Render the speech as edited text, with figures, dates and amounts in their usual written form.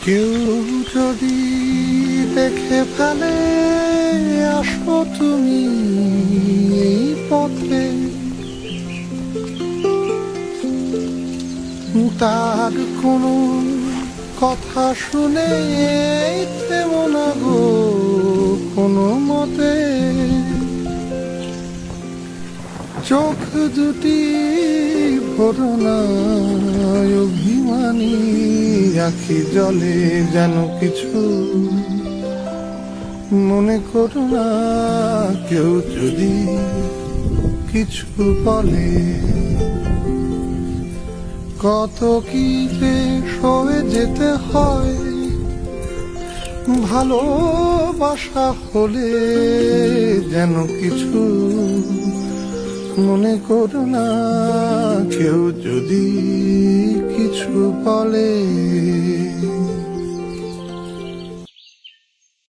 কেউ যদি দেখে ফেলে আসো তুমি এই পথে, তার কোনো কথা শুনে থেমো না গো কোনো মতে। চোখ দুটি ভরো না অভিমানী আখি জলে, যেন কিছু মনে করো না। কেউ যদি কিছু বলে, কত কি যে সয়ে যেতে হয় ভালোবাসা হলে, যেন কিছু মনে করো না। কেউ যদি কিছু বলে।